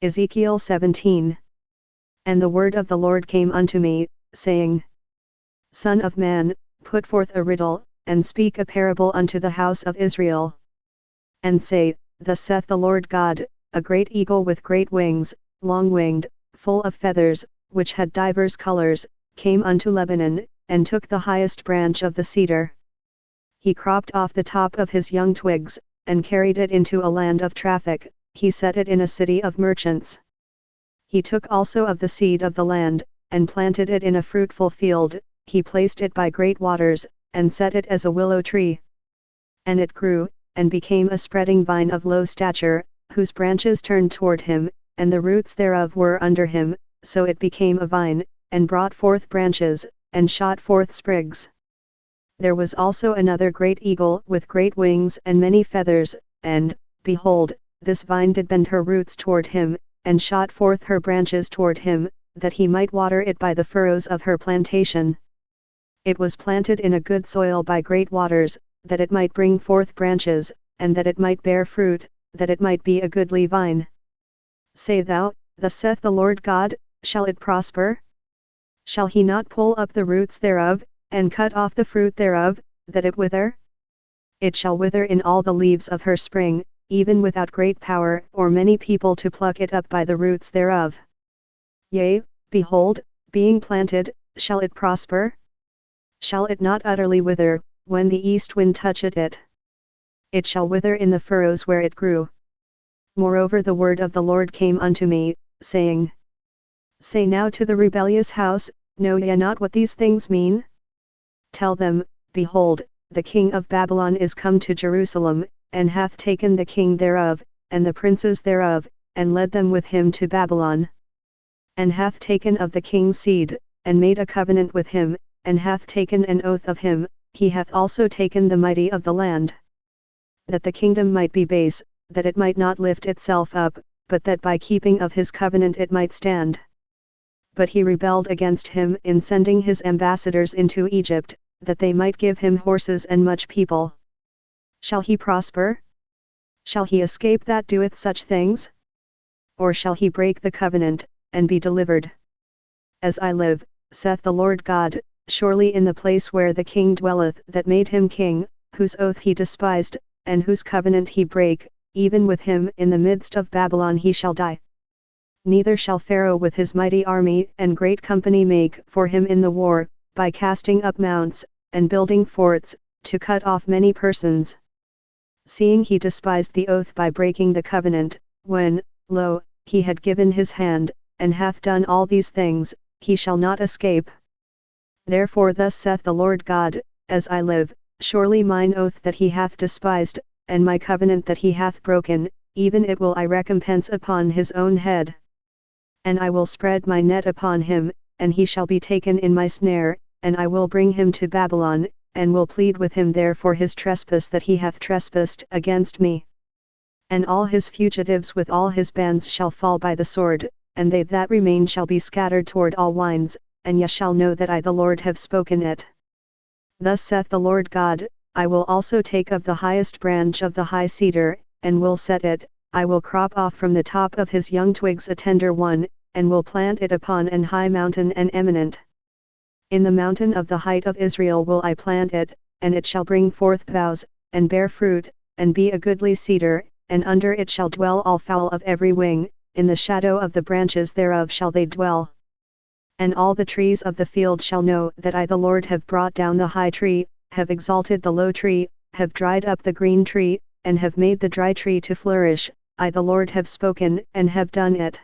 Ezekiel 17. And the word of the Lord came unto me, saying, Son of man, put forth a riddle, and speak a parable unto the house of Israel. And say, Thus saith the Lord God, a great eagle with great wings, long-winged, full of feathers, which had divers colors, came unto Lebanon, and took the highest branch of the cedar. He cropped off the top of his young twigs, and carried it into a land of traffic. He set it in a city of merchants. He took also of the seed of the land, and planted it in a fruitful field. He placed it by great waters, and set it as a willow tree. And it grew, and became a spreading vine of low stature, whose branches turned toward him, and the roots thereof were under him, so it became a vine, and brought forth branches, and shot forth sprigs. There was also another great eagle with great wings and many feathers, and, behold, this vine did bend her roots toward him, and shot forth her branches toward him, that he might water it by the furrows of her plantation. It was planted in a good soil by great waters, that it might bring forth branches, and that it might bear fruit, that it might be a goodly vine. Say thou, Thus saith the Lord God, shall it prosper? Shall he not pull up the roots thereof, and cut off the fruit thereof, that it wither? It shall wither in all the leaves of her spring, even without great power or many people to pluck it up by the roots thereof. Yea, behold, being planted, shall it prosper? Shall it not utterly wither, when the east wind toucheth it? It shall wither in the furrows where it grew. Moreover the word of the Lord came unto me, saying, Say now to the rebellious house, Know ye not what these things mean? Tell them, Behold, the king of Babylon is come to Jerusalem, and hath taken the king thereof, and the princes thereof, and led them with him to Babylon. And hath taken of the king's seed, and made a covenant with him, and hath taken an oath of him. He hath also taken the mighty of the land. That the kingdom might be base, that it might not lift itself up, but that by keeping of his covenant it might stand. But he rebelled against him in sending his ambassadors into Egypt, that they might give him horses and much people. Shall he prosper? Shall he escape that doeth such things? Or shall he break the covenant, and be delivered? As I live, saith the Lord God, surely in the place where the king dwelleth that made him king, whose oath he despised, and whose covenant he brake, even with him in the midst of Babylon he shall die. Neither shall Pharaoh with his mighty army and great company make for him in the war, by casting up mounts, and building forts, to cut off many persons. Seeing he despised the oath by breaking the covenant, when, lo, he had given his hand, and hath done all these things, he shall not escape. Therefore thus saith the Lord God, As I live, surely mine oath that he hath despised, and my covenant that he hath broken, even it will I recompense upon his own head. And I will spread my net upon him, and he shall be taken in my snare, and I will bring him to Babylon, and will plead with him there for his trespass that he hath trespassed against me. And all his fugitives with all his bands shall fall by the sword, and they that remain shall be scattered toward all winds, and ye shall know that I the Lord have spoken it. Thus saith the Lord God, I will also take of the highest branch of the high cedar, and will set it, I will crop off from the top of his young twigs a tender one, and will plant it upon an high mountain and eminent. In the mountain of the height of Israel will I plant it, and it shall bring forth boughs, and bear fruit, and be a goodly cedar, and under it shall dwell all fowl of every wing, in the shadow of the branches thereof shall they dwell. And all the trees of the field shall know that I the Lord have brought down the high tree, have exalted the low tree, have dried up the green tree, and have made the dry tree to flourish. I the Lord have spoken, and have done it.